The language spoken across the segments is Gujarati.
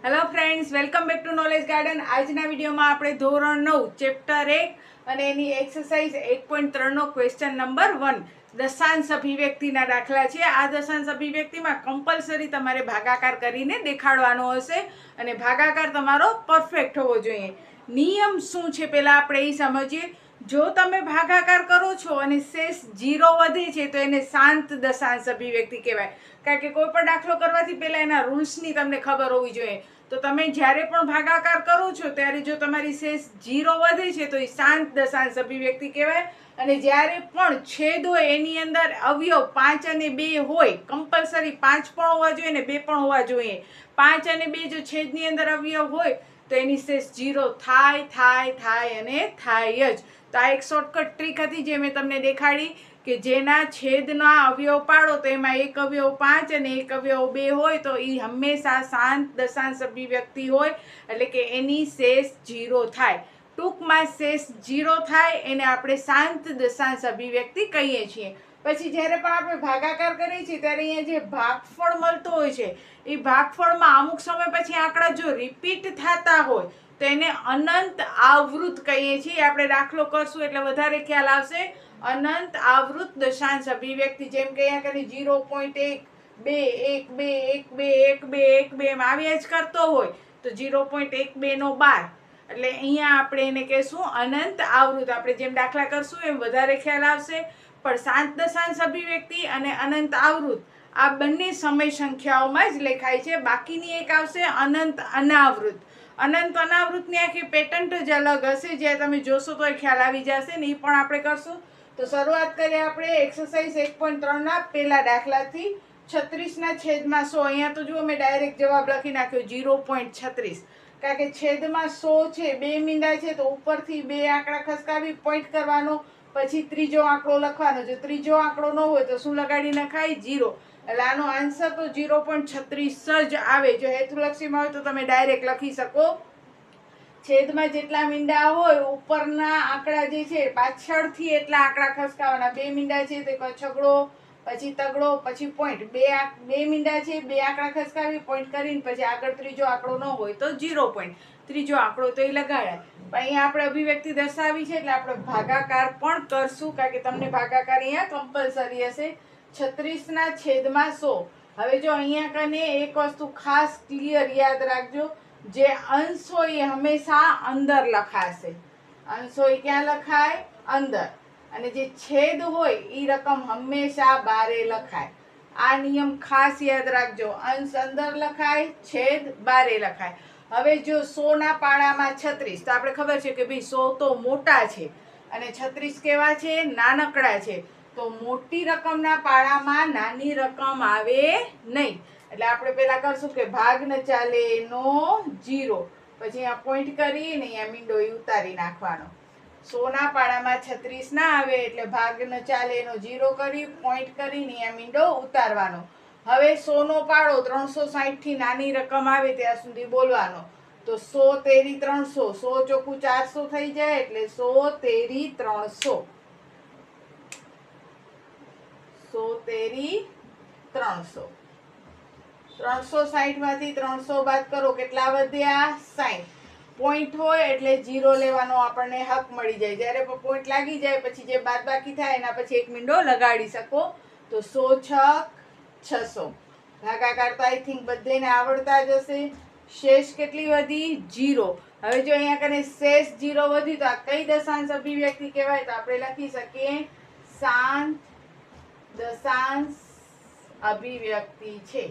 Hello friends, welcome back to knowledge garden. આજના વિડીયોમાં આપણે ધોરણ 9 ચેપ્ટર 1 અને એની એક્સરસાઇઝ 1.3નો ક્વેશ્ચન નંબર 1 દશાંશ અભિવ્યક્તિના દાખલા છે. આ દશાંશ અભિવ્યક્તિમાં કમ્પલસરી તમારે ભાગાકાર કરીને દેખાડવાનો હશે અને ભાગાકાર તમારો પરફેક્ટ હોવો જોઈએ. નિયમ શું છે પહેલાં આપણે એ સમજીએ. જો તમે ભાગાકાર કરો છો અને શેષ 0 વધે છે તો એને શાંત દશાંશ અભિવ્યક્તિ કહેવાય. કારણ કે કોઈ પણ દાખલો કરવાથી પહેલાં એના રૂલ્સની તમને ખબર હોવી જોઈએ. તો તમે જ્યારે પણ ભાગાકાર કરો છો ત્યારે જો તમારી શેષ 0 વધે છે તો એ શાંત દશાંશ અભિવ્યક્તિ કહેવાય. અને જ્યારે પણ છેદ હોય એની અંદર અવયવ 5 અને 2 હોય, કમ્પલસરી 5 પણ હોવા જોઈએ ને 2 પણ હોવા જોઈએ. 5 અને 2 જો છેદની અંદર અવયવ હોય તો એની શેષ 0 થાય અને થાય જ. તો આ એક શોર્ટકટ ટ્રીક હતી જે મેં તમને દેખાડી કે જેના છેદના અવયવ પાડો તો એમાં એક અવયવ 5 અને એક અવયવ 2 હોય તો એ હંમેશા શાંત દશાંશ અભિવ્યક્તિ હોય, એટલે કે એની શેષ 0 થાય. ટૂંકમાં શેષ 0 થાય એને આપણે શાંત દશાંશ અભિવ્યક્તિ કહીએ છીએ. પછી જ્યારે પણ આપણે ભાગાકાર કરીએ છીએ ત્યારે અહીંયા જે ભાગફળ મળતો હોય છે એ ભાગફળમાં અમુક સમય પછી આંકડા જો રિપીટ થતા હોય તો એને અનંત આવૃત કહીએ છીએ. આપણે દાખલો કરશું એટલે વધારે ખ્યાલ આવશે. અનંત આવૃત દશાંશ અભિવ્યક્તિ, જેમ કે અહીંયા કરી 0.1 2 1 2 1 2 1 2 1 2 એમ આવ્યા જ કરતો હોય તો 0.12 નો 12, એટલે અહીંયા આપણે એને કહેશું અનંત આવૃત. આપણે જેમ દાખલા કરશું એમ વધારે ખ્યાલ આવશે. પણ શાંત દશાંશ અભિવ્યક્તિ અને અનંત આવૃત આ બંને સમય સંખ્યાઓમાં જ લેખાય છે. બાકીની એક આવશે અનંત અનાવૃત. અનંત અનાવૃતની આખી પેટર્ન જ અલગ હશે, જે તમે જોશો તો ખ્યાલ આવી જશે ને એ પણ આપણે કરશું. તો શરૂઆત કરીએ આપણે એક્સરસાઇઝ 1.3ના પહેલા દાખલાથી. 36/100. અહીંયા તો જુઓ મેં ડાયરેક્ટ જવાબ લખી નાખ્યો 0.36, કારણ કે છેદમાં 100 છે, 2 મીંડા છે તો ઉપરથી 2 આંકડા ખસકાવી પોઈન્ટ કરવાનો, પછી ત્રીજો આંકડો લખવાનો. જો ત્રીજો આંકડો ન હોય તો શું લગાડી નખાય? 0. એટલે આનો આન્સર તો 0.36 જ આવે. જો હેતુલક્ષીમાં હોય તો તમે ડાયરેક્ટ લખી શકો. છેદમાં જેટલા મીંડા હોય ઉપરના આંકડા જે છે પાછળથી એટલા આંકડા ખસકાવાના. 2 મીંડા છે તો છગડો, પછી તગડો, પછી પોઈન્ટ. 2 મીંડા છે, 2 આંકડા ખસકાવી પોઈન્ટ કરીને પછી આગળ ત્રીજો આંકડો ન હોય તો 0 પોઈન્ટ. ત્રીજો આંકડો તો એ લગાડાય. પણ અહીંયા આપણે અભિવ્યક્તિ દર્શાવી છે એટલે આપણે ભાગાકાર પણ કરશું, કારણ કે તમને ભાગાકાર અહીંયા કમ્પલસરી હશે. 36/100. હવે જો અહીંયા કને એક વસ્તુ ખાસ ક્લિયર યાદ રાખજો, જે અંશ હોય એ હંમેશા અંદર લખાશે. અંશ હોય ક્યાં લખાય? અંદર. અને જે છેદ હોય એ રકમ હંમેશા બારે લખાય. આ નિયમ ખાસ યાદ રાખજો. અંશ અંદર લખાય, છેદ બારે લખાય. હવે જો 100ના પાડામાં 36, તો આપણે ખબર છે કે ભાઈ 100 તો મોટા છે અને 36 કેવા છે? નાનકડા છે. તો મોટી રકમના પાડામાં નાની રકમ આવે નહીં. એટલે આપણે પહેલા કરશું કે ભાગ ન ચાલે એનો 0, પછી અહીંયા પોઈન્ટ કરીને અહીંયા મીંડો ઉતારી નાખવાનો. 100ના પાડામાં 36 ના આવે એટલે ભાગ ન ચાલે એનો 0 કરી પોઈન્ટ કરીને અહીંયા મીંડો ઉતારવાનો. હવે 100નો પાડો 360 થી નાની રકમ આવે ત્યાં સુધી બોલવાનો. તો 100 તેરી 300, 100 ચોખ્ખું 400 થઈ જાય એટલે 100 તેરી 300. 100 તેરી 300. 360 માંથી 300 બાદ કરો, કેટલા વધ્યા? 60. પોઈન્ટ હોય એટલે 0 લેવાનો આપણને હક મળી જાય. જ્યારે પોઈન્ટ લાગી જાય પછી જે બાદ બાકી થાય એના પછી એક મીંડો લગાડી શકો. તો 100 6 600. ભાગાકાર તો આઈ થિંક બધાને આવડતા જ હશે. શેષ કેટલી વધી? 0. હવે જો અહીંયા કને શેષ 0 વધી તો આ કઈ દશાંશ અભિવ્યક્તિ કહેવાય? તો આપણે લખી શકીએ શાંત દશાંશ અભિવ્યક્તિ છે.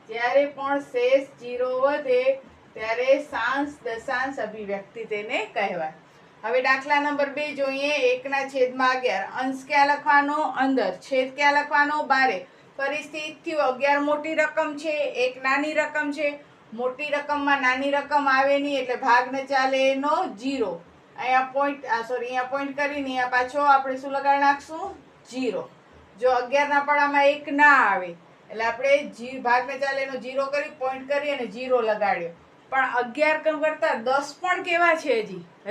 જ્યારે પણ શેષ 0 વધે ત્યારે શાંત દશાંશ અભિવ્યક્તિ તેને કહેવાય. હવે દાખલા નંબર 2 જોઈએ. 1/11. અંશ ક્યાં લખવાનો? અંદર. છેદ ક્યાં લખવાનો? બારે. પરિસ્થિતિ 11 મોટી રકમ છે, 1 નાની રકમ છે. મોટી રકમમાં નાની રકમ આવે નહીં એટલે ભાગ ન ચાલે એનો 0. અહીંયા પોઈન્ટ કરીને અહીંયા પાછો આપણે શું લગાડી નાખશું? 0. જો 11ના પાડામાં 1 ના આવે એટલે આપણે ભાગ ન ચાલે એનો 0 કરી પોઈન્ટ કરી અને 0 લગાડ્યો. પણ 11 કરતા 10 પણ કેવા છે?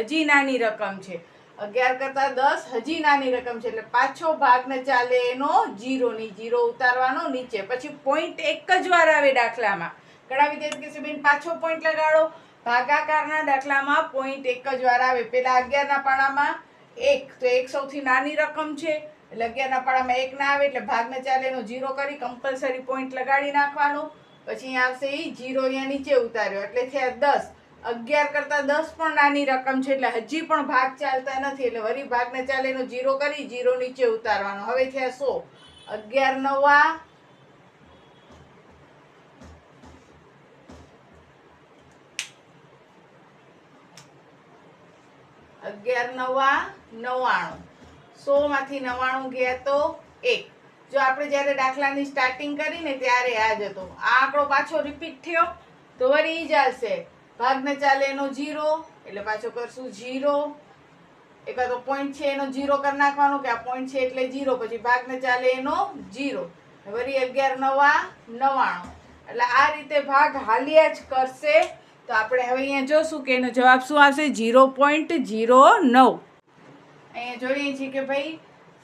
હજી નાની રકમ છે. 11 કરતા 10 હજી નાની રકમ છે એટલે પાછો ભાગ ન ચાલે એનો 0 ની 0 ઉતારવાનો નીચે. પછી પોઈન્ટ એક જ વાર આવે દાખલામાં, ઘણા વિદ્યાર્થી કહેશે બેન પાછો પોઈન્ટ લગાડો. ભાગાકારના દાખલામાં પોઈન્ટ એક જ વાર આવે. પેલા 11 ના પાડામાં 1, તો 1 સૌથી નાની રકમ છે એટલે 11 ના પાડામાં 1 ના આવે એટલે ભાગને ચાલે એનો 0 કરી કમ્પલસરી પોઈન્ટ લગાડી નાખવાનો. પછી આવશે એ 0 અહીંયા નીચે ઉતાર્યો એટલે થયા 10. 11 કરતા 10 પણ નાની રકમ છે એટલે હજી પણ ભાગ ચાલતા નથી એટલે વળી ભાગને ચાલે એનો 0 કરી 0 નીચે ઉતારવાનો. હવે થયા 100. 11 નવા 99. 100 માંથી 99 ગયા તો 1. જો આપણે જ્યારે દાખલાની સ્ટાર્ટિંગ કરીને ત્યારે આ જ હતો. આ આંકડો પાછો રિપીટ થયો તો વળી ઈ જ આવશે. ભાગને ચાલે એનો 0 એટલે પાછો કરશું 0. એકાદ તો પોઈન્ટ છે એનો 0 કરી નાખવાનો કે આ પોઈન્ટ છે એટલે 0. પછી ભાગને ચાલે એનો 0. વળી 11 નવા 99. એટલે આ રીતે ભાગ હાલ્યા જ કરશે. તો આપણે હવે અહીંયા જોશું કે એનો જવાબ શું આવશે 0.09. અહીંયા જોઈએ છીએ કે ભાઈ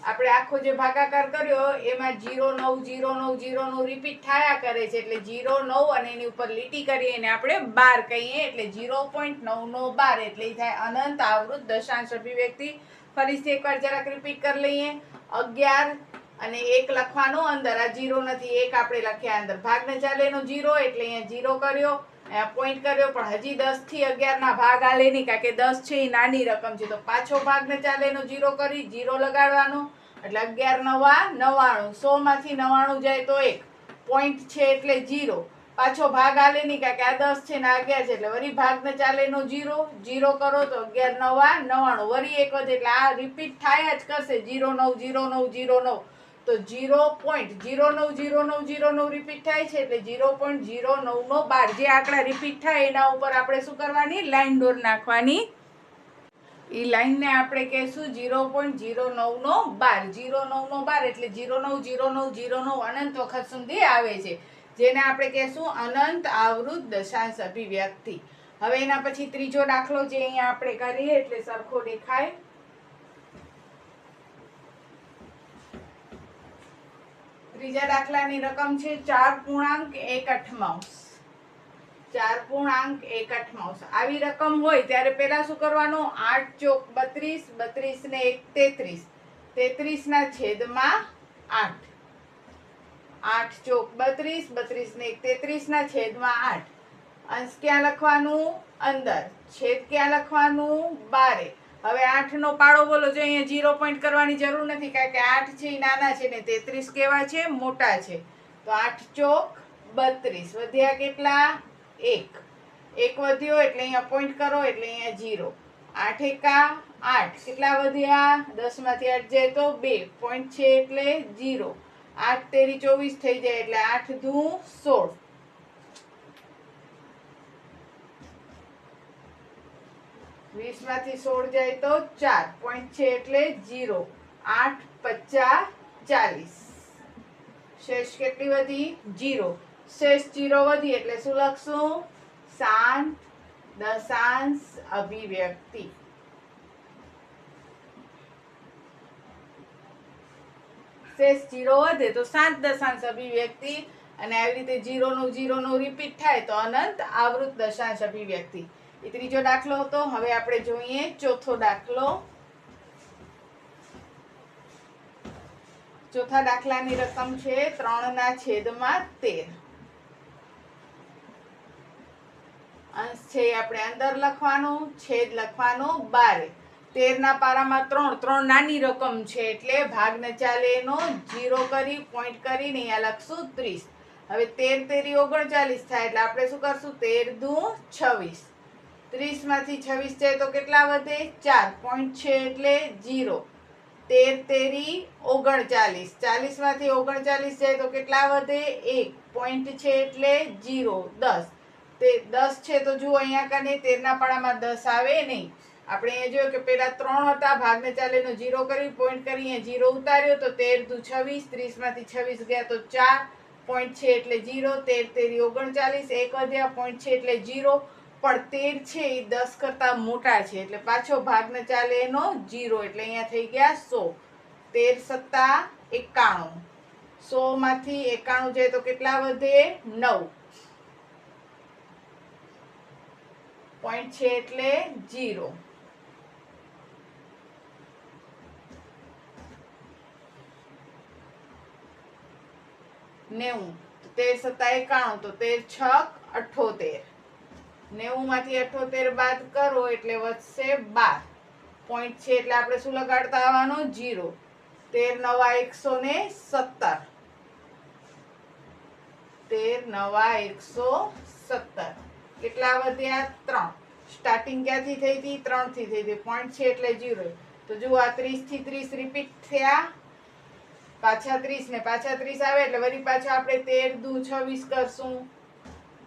આપણે આખો જે ભાગાકાર કર્યો એમાં 0.9 રિપીટ થયા કરે છે એટલે 0.9 અને એની ઉપર લીટી કરીએ એને આપણે 12 કહીએ એટલે 0.912 એટલે એ થાય અનંત આવૃત દશાંશ અભિવ્યક્તિ. ફરીથી એકવાર જરાક રિપીટ કરી લઈએ. 11 અને 1 લખવાનો અંદર, આ 0 નથી 1 આપણે લખ્યા અંદર. ભાગને ચાલે એનો 0 એટલે અહીંયા 0 કર્યો, પોઈન્ટ કર્યો પણ હજી 10 થી 11 ના ભાગ આલે નહીં કારણ કે 10 છે એ નાની રકમ છે તો પાછો ભાગને ચાલે એનો 0 કરી 0 લગાડવાનો એટલે 11 નવા 99. 100 માંથી 99 જાય તો 1. પોઈન્ટ છે એટલે 0. પાછો ભાગ આલે નહીં કારણ કે આ 10 છે ને આ 11 છે એટલે વળી ભાગને ચાલે એનો 0 0 કરો તો 11 નવા 99. વળી એક વધે એટલે આ રિપીટ થાય જ કરશે 090909. તો 0.090909 રિપીટ થાય છે એટલે 0.0912 જે આંકડા રિપીટ થાય એના ઉપર આપણે શું કરવાની લાઈન દોર નાખવાની. એ લાઈનને આપણે કહેશું 0.0912. 0912 એટલે 090909 અનંત વખત સુધી આવે છે જેને આપણે કહેશું અનંત આવૃત દશાંશ અભિવ્યક્તિ. હવે એના પછી ત્રીજો દાખલો જે અહીંયા આપણે કરીએ એટલે સરખો દેખાય. ત્રીજા દાખલાની રકમ છે 4.1/8. 4.1/8. આવી રકમ હોય ત્યારે પેલા શું કરવાનું 8 ચોક 32, 32 ને 1 33, 33 ના છેદમાં 8. 8 ચોક 32, 32 ને 1 33 ના છેદમાં 8. અંશ ક્યાં લખવાનું અંદર, છેદ ક્યાં લખવાનું બારે. હવે 8 નો પાડો બોલો. જો અહીંયા 0 પોઈન્ટ કરવાની જરૂર નથી કારણ કે 8 છે એ નાના છે ને 33 કેવા છે મોટા છે. તો 8 ચોક 32 વધ્યા કેટલા 1. 1 વધ્યો એટલે અહીંયા પોઈન્ટ કરો એટલે અહીંયા 0. 8 એકા 8 કેટલા વધ્યા 10 માંથી 8 જાય તો 2 પોઈન્ટ છે એટલે 0. 8 તેરી 24 થઈ જાય એટલે 8 દુ 16. 20 માંથી 16 જાય તો 4 પોઈન્ટ છે એટલે 0. 8 50 40. શેષ કેટલી વધી 0. શેષ 0 વધી એટલે શું લખશું શાંત દશાંશ અભિવ્યક્તિ. શેષ 0 વધે તો શાંત દશાંશ અભિવ્યક્તિ અને આવી રીતે 0 રિપીટ થાય તો અનંત આવૃત દશાંશ અભિવ્યક્તિ. એ ત્રીજો દાખલો હતો. હવે આપણે જોઈએ ચોથો દાખલો. ચોથા દાખલાની રકમ છે 3/13. અંશ છે આપણે અંદર લખવાનું, છેદ લખવાનો બારે. 13 ના પારામાં 3 નાની રકમ છે એટલે ભાગને ચાલે એનો 0 કરી પોઈન્ટ કરીને અહીંયા લખશું 30. હવે 13 તેરી 39 થાય એટલે આપણે શું કરશું 13 દુ 26. 30 માંથી 26 જાય તો કેટલા વધે 4 પોઈન્ટ છે એટલે 0. 13 તેરી 39. 40 માંથી 39 જાય તો કેટલા વધે 1 પોઈન્ટ છે એટલે 0. 10 તે 10 છે તો જુઓ અહીંયા કને 13 ના પાડામાં 10 આવે નહીં. આપણે અહીંયા જોયું કે પેલા 3 હતા ભાગને ચાલે એનો 0 કરી પોઈન્ટ કરી અહીંયા 0 ઉતાર્યો તો 13 દુ 26. 30 માંથી 26 ગયા તો 4 પોઈન્ટ છે એટલે 0. 13 તેરી 39 1 વધ્યા પોઈન્ટ છે એટલે 0. પણ 13 છે એ 10 કરતા મોટા છે એટલે પાછો ભાગને ચાલે એનો 0 એટલે અહીંયા થઈ ગયા 100. 13 સત્તા 91. 100 માંથી 91 જાય તો કેટલા વધે 9. પોઈન્ટ છે એટલે 0. 90, 13 × 7 = 91, તો 13 × 6 = 78. 90 માંથી 78 બાદ કરો એટલે વધશે 12. પોઈન્ટ છે એટલે આપણે શું લગાડતા આવવાનું? 0. 13 × 9 = 117. 13 × 9 = 117. કેટલા વધ્યા? 3. સ્ટાર્ટિંગ ક્યાંથી થઈ હતી? 3 થી થઈ હતી. પોઈન્ટ છે એટલે 0. તો જુઓ આ 30 થી 30 રિપીટ થયા, પાછા 30 ને પાછા 30 આવે એટલે વળી પાછા આપણે 13 દુ 26 કરશું,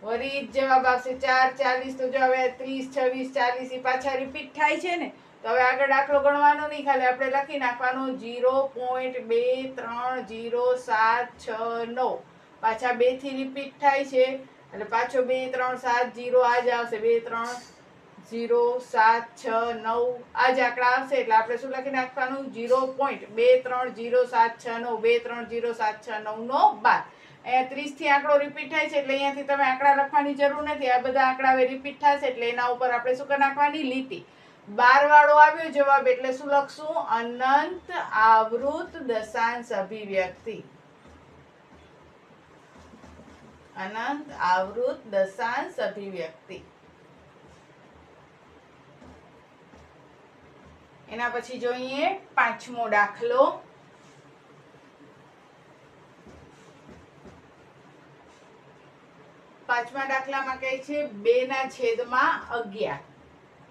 વળી જવાબ આવશે 4 40. તો જો હવે 30 26 40 પાછા રિપીટ થાય છે ને, તો હવે આગળ દાખલો ગણવાનો નહીં, ખાલી આપણે લખી નાખવાનું 0.230769. પાછા 2 થી રિપીટ થાય છે એટલે પાછો 2 3 7 0 આ જ આવશે. 2 3 0 7 6 9 આ જ આંકડા આવશે એટલે આપણે શું લખી નાખવાનું? 0.230769. 230769 નો 12. અહીંયા 30 થી આંકડો રિપીટ થાય છે એટલે અહીંયાથી તમે આંકડા લખવાની જરૂર નથી. આ બધા આંકડા હવે રિપીટ થશે એટલે એના ઉપર આપણે શું કરી નાખવાની? લીટી. 12 વાળો આવ્યો જવાબ એટલે શું લખશું? અનંત આવૃત દશાંશ અભિવ્યક્તિ. અનંત આવૃત દશાંશ અભિવ્યક્તિ. એના પછી જોઈએ 5મો દાખલો. પાંચમા દાખલામાં કહે છે 2/11.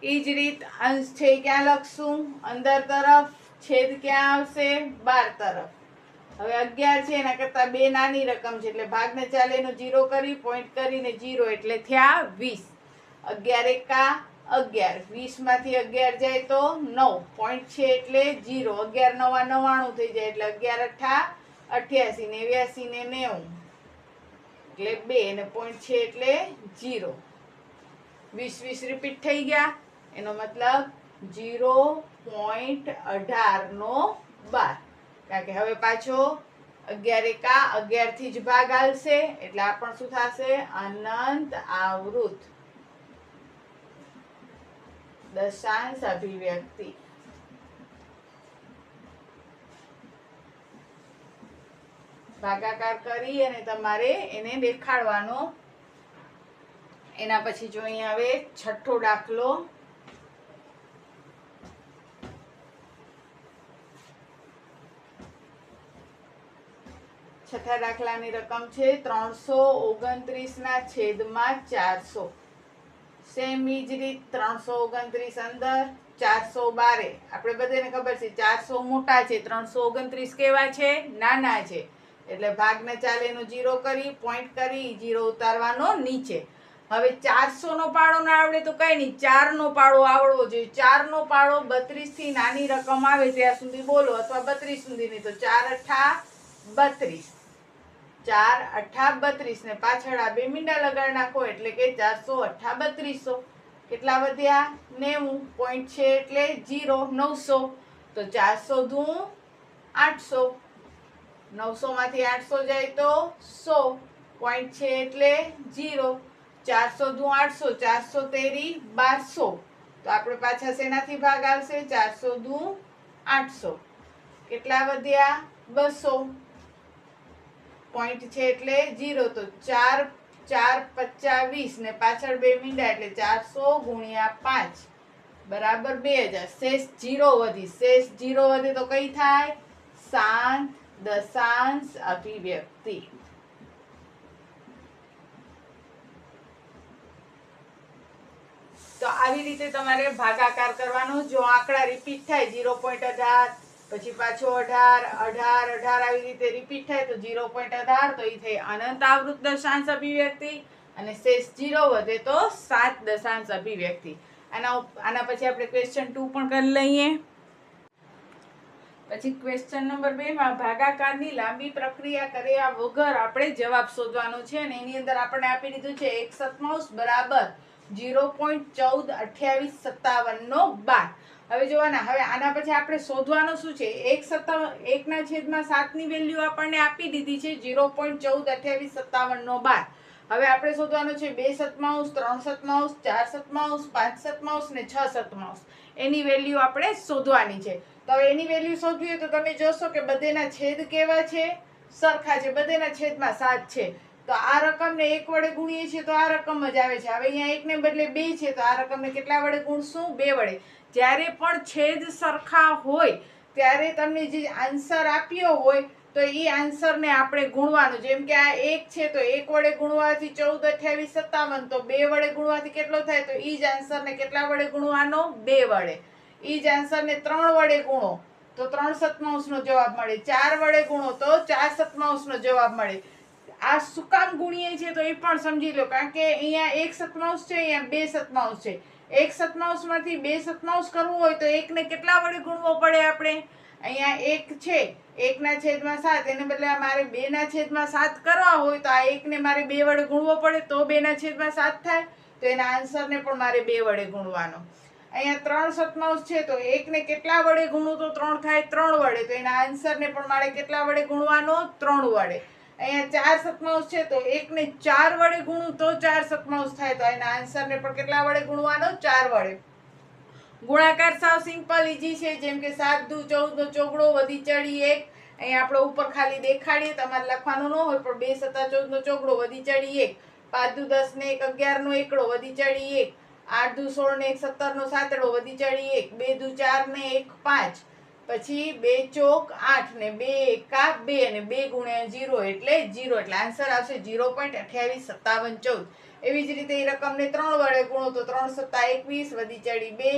એ જ રીત અંશ છે ક્યાં લખશું? અંદર તરફ. છેદ ક્યાં આવશે? 12 તરફ. હવે 11 છે એના કરતા 2 નાની રકમ છે એટલે ભાગને ચાલે એનો 0 કરી, પોઈન્ટ કરીને 0 એટલે થયા 20. 11 એકા 11. 20 માંથી 11 જાય તો 9. પોઈન્ટ છે એટલે 0. 11 9 99 થઈ જાય એટલે 11 8 88 89 ને 90 એટલે 2 અને પોઈન્ટ છે એટલે 0. 20 20 રિપીટ થઈ ગયા એનો મતલબ 0.18 નો 12. કારણ કે હવે પાછો 11 એકા 11 થી જ ભાગ આવશે એટલે આ પણ શું થશે? અનંત આવૃત દશાંશ અભિવ્યક્તિ. ભાગાકાર કરી અને તમારે એને દેખાડવાનો. એના પછી જોઈએ હવે 6થો દાખલો. છઠ્ઠા દાખલાની રકમ છે 329/400. સેમ ઈ જ રીત 329 અંદર, 400 બારે. આપણે બધાને ખબર છે 400 મોટા છે, 329 કેવા છે? નાના છે. એટલે ભાગને ચાલે એનો 0 કરી, પોઈન્ટ કરી, 0 ઉતારવાનો નીચે. હવે 400 નો પાડો ના આવડે તો કઈ નહીં, 4 નો પાડો આવડવો જોઈએ. 4 નો પાડો 32 થી નાની રકમ આવે ત્યાં સુધી બોલો, અથવા 32 સુધી નહીં તો 4 8 32. 4 8 32 ને પાછળ આ 2 મીંડા લગાડી નાખો એટલે કે 400 8 3200. કેટલા વધ્યા? 90. પોઈન્ટ છે એટલે 0. 900 તો 400 દુ 800. 900 માંથી 800 જાય તો 100. પોઈન્ટ છે એટલે 0. 400 દુ 800. 400 તેરી 1200. તો આપણે પાછા શેનાથી ભાગ આવશે? 400 દુ 800. કેટલા વધ્યા? 200. પોઈન્ટ છે એટલે 0. તો 4 4 25 ને પાછળ 2 મીંડા એટલે 400 × 5 બરાબર 2000. શેષ 0 વધી. શેષ 0 વધે તો કઈ થાય? શાંત દશાંશ અભિવ્યક્તિ. તો આવી રીતે તમારે ભાગાકાર કરવાનો. જો આંકડા રિપીટ થાય 0.18 પછી પાછો 18 18 18 આવી રીતે રિપીટ થાય તો 0.18 તો એ થઈ અનંત આવૃત દશાંશ અભિવ્યક્તિ, અને શેષ 0 વધે તો 7 દશાંશ અભિવ્યક્તિ. આના પછી આપણે ક્વેશ્ચન 2 પણ કરી લઈએ. પછી ક્વેશ્ચન નંબર 2 માં ભાગાકારની લાંબી પ્રક્રિયા કર્યા વગર આપણે જવાબ શોધવાનો છે અને એની અંદર આપણને આપી દીધું છે 1/7 બરાબર 0.142857 નો 12. હવે જોવાના, હવે આના પછી આપણે શોધવાનું શું છે? 1/7 ની વેલ્યુ આપણને આપી દીધી છે 0.142857 નો 12. હવે આપણે શોધવાનું છે 2 સતમાઉસ, 3 સતમાઉસ, 4 સતમાઉસ, 5 સતમાઉસ ને 6 સતમાઉસ. એની વેલ્યુ આપણે શોધવાની છે. તો હવે એની વેલ્યુ શોધવી હોય તો તમે જોશો કે બધેના છેદ કેવા છે, સરખા છે. બધેના છેદમાં 7 છે. તો આ રકમને 1 વડે ગુણીએ છીએ તો આ રકમ જ આવે છે. હવે અહીંયા 1 ને બદલે 2 છે તો આ રકમને કેટલા વડે ગુણશું? 2 વડે. જ્યારે પણ છેદ સરખા હોય ત્યારે તમને જે આન્સર આપ્યો હોય તો એ આન્સરને આપણે ગુણવાનું. જેમ કે આ 1 છે તો 1 વડે ગુણવાથી 14, 28, 57. તો 2 વડે ગુણવાથી કેટલો થાય? તો એ જ આન્સરને કેટલા વડે ગુણવાનો? 2 વડે. એ જ આન્સરને 3 વડે ગુણો તો 3 સતમાઉસનો જવાબ મળે. 4 વડે ગુણો તો 4 સતમાઉસનો જવાબ મળે. આ શું કામ ગુણીએ છીએ તો એ પણ સમજી લો. કારણ કે અહીંયા 1 સતમાઉસ છે, અહીંયા 2 સતમાઉસ છે. 1 સતમાઉસમાંથી 2 સતમાઉસ કરવું હોય તો 1 ને કેટલા વડે ગુણવો પડે આપણે? અહીંયા 1 છે, 1 ના છેદમાં 7, એને બદલે મારે 2 ના છેદમાં 7 કરવા હોય તો આ 1 ને મારે 2 વડે ગુણવો પડે તો 2 ના છેદમાં 7 થાય. તો એના આન્સરને પણ મારે 2 વડે ગુણવાનો. અહીંયા 3 સતમાઉસ છે તો 1 ને કેટલા વડે ગુણવું તો 3 થાય? 3 વડે. તો એના આન્સરને પણ મારે કેટલા વડે ગુણવાનો? 3 વડે. અહીંયા 4 સતમાઉસ છે તો 1 ને 4 વડે ગુણું તો 4 સતમાઉસ થાય. તો એના આન્સરને પણ કેટલા વડે ગુણવાનો? 4 વડે. ગુણાકાર સાવ સિમ્પલ ઈજી છે. જેમ કે 7 દુ 14 નો ચોગડો વધી ચડી 1. અહીંયા આપણે ઉપર ખાલી દેખાડીએ, તમારે લખવાનું ન હોય પણ 2 સતા 14 નો ચોગડો વધી ચડી 1. 5 દુ 10 ને 1 11 નો એકડો વધી ચડી 1. 8 દુ 16 ને 1 17 નો સાતડો વધી ચડી 1. 2 દુ 4 ને 1 5. પછી 2 ચોક 8 ને 2 એકા 2 અને 2 ગુણ્યા 0 એટલે 0. એટલે આન્સર આવશે 0.285714. એવી જ રીતે એ રકમને 3 વડે ગુણો તો 3 સત્તા 21 વધી ચડી 2.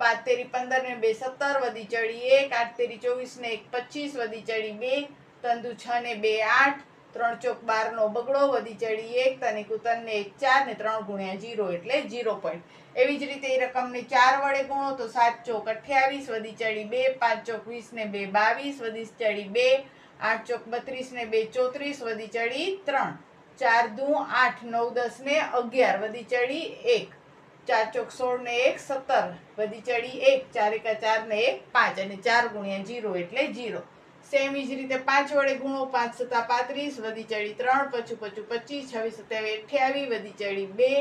5 તેરી 15 ને 2 17 વધી ચડી 1. 8 તેરી 24 ને 1 25 વધી ચડી 2. 3 દુ 6 ને 2 8. 3 ચોક 12 નો બગડો વધી ચડી 1. તને કુતન ને 1 4 ને 3 ગુણ્યા 0 એટલે 0. એવી જ રીતે એ રકમને 4 વડે ગુણો તો 7 ચોક 28 વધી ચડી 2. 5 ચોક 20 ને 2 22 વધી ચડી 2. 8 ચોક 32 ને 2 34 વધી ચડી 3. 4 દુ 8 9 10 ને 11 વધી ચડી 1. 4 ચોક 16 ને 1 17 વધી ચડી 1. 4 એકા 4 ને 1 5 અને 4 ગુણ્યા 0 એટલે 0. સેમ જ રીતે 5 વડે ગુણો. 5 સતા 35 વધી ચડી 3. 5 5 25 26 27 28 વધી ચડી 2.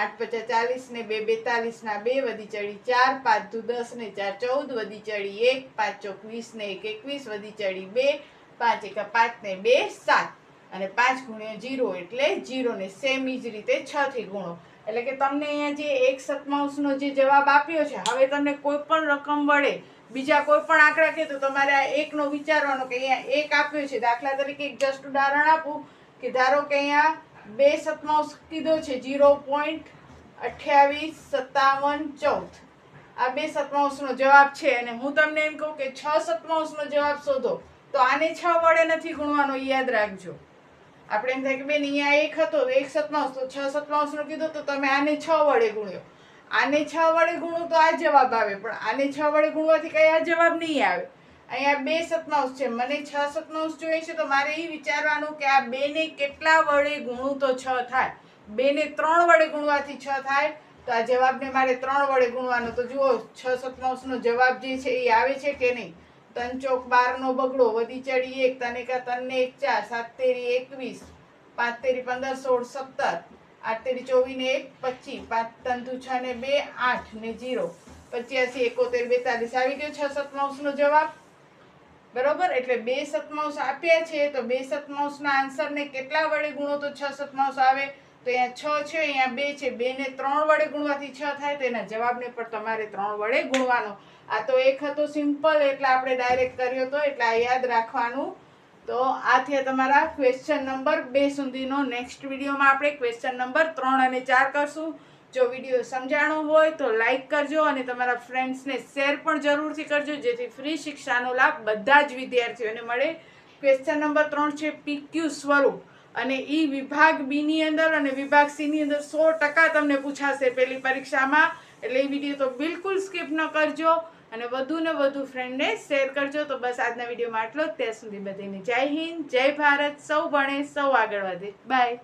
8 50 40 ને 2 42 ના 2 વધી ચડી 4. 5 દુ 10 ને 4 14 વધી ચડી 1. 5 ચોક 20 ને 1 21 વધી ચડી 2. 5 એકા 5 ને 2 7 અને 5 ગુણ્યા 0 એટલે 0. ને સેમ જ રીતે 6 થી ગુણો. એટલે કે તમને અહીંયા જે 1 સતમાઉસનો જે જવાબ આપ્યો છે, હવે તમને કોઈ પણ રકમ વડે બીજા કોઈ પણ આંકડા કહે તો તમારે આ 1 નો વિચારવાનો કે અહીંયા 1 આપ્યો છે. દાખલા તરીકે એક જસ્ટ ઉદાહરણ આપું કે ધારો કે અહીંયા 2 સતમાઉસ કીધો છે 0.285714. આ 2 સતમાઉસનો જવાબ છે અને હું તમને એમ કહું કે 6 સતમાઉસનો જવાબ શોધો તો આને 6 વડે નથી ગુણવાનો, યાદ રાખજો. આપણે એમ થાય કે બેન અહીંયા 1 હતો 1 સતમાઉસ તો 6 સતમાઉસનો કીધો તો તમે આને 6 વડે ગુણ્યો. આને 6 વડે ગુણો તો આ જવાબ આવે, પણ આને 6 વડે ગુણવાથી કઈ આ જવાબ નહીં આવે. અહીંયા 2 સતમાઉસ છે, મને 6 સતમાઉસ જોઈએ છે તો મારે એ વિચારવાનું કે આ 2 ને કેટલા વડે ગુણું તો 6 થાય. 2 ને 3 વડે ગુણવાથી 6 થાય તો આ જવાબને મારે 3 વડે ગુણવાનો. તો જુઓ 6 સતમાઉસનો જવાબ જે છે એ આવે છે કે નહીં? 3 ચોક 12 નો બગડો વધી ચડી 1. તને કા 3 ને 1 4. 7 તેરી 21. 5 તેરી 15 16 17. 8 તેરી 24 ને 1 25. 5 3 દુ 6 ને 2 8 ને 0 85 71 42 આવી ગયો 6 સતમાઉસનો જવાબ. બરોબર. એટલે 2 સતમાઉસ આપ્યા છે તો 2 સતમાઉસના આન્સરને કેટલા વડે ગુણો તો 6 સતમાઉસ આવે? તો અહીંયા 6 છે, અહીંયા 2 છે. 2 ને 3 વડે ગુણવાથી 6 થાય તો એના જવાબને પણ તમારે 3 વડે ગુણવાનો. આ તો 1 હતો સિમ્પલ એટલે આપણે ડાયરેક્ટ કર્યો હતો એટલે આ યાદ રાખવાનું. તો આ થયા તમારા ક્વેશ્ચન નંબર 2 સુધીનો. નેક્સ્ટ વિડીયોમાં આપણે ક્વેશ્ચન નંબર 3 અને 4 કરશું. જો વિડીયો સમજાણો હોય તો લાઈક કરજો અને તમારા ફ્રેન્ડ્સને શેર પણ જરૂરથી કરજો જેથી ફ્રી શિક્ષાનો લાભ બધા જ વિદ્યાર્થીઓને મળે. ક્વેશ્ચન નંબર 3 છે PQ સ્વરૂપ અને એ વિભાગ બી ની અંદર અને વિભાગ સી ની અંદર 100% તમને પૂછાશે પહેલી પરીક્ષામાં. એટલે એ વિડીયો તો બિલકુલ સ્કીપ ન કરજો અને વધુ ને વધુ ફ્રેન્ડને શેર કરજો. તો બસ આજના વિડીયોમાં આટલો જ. ત્યાં સુધી બધાને જય હિન્દ, જય ભારત. સૌ ભણે સૌ આગળ વધે. બાય.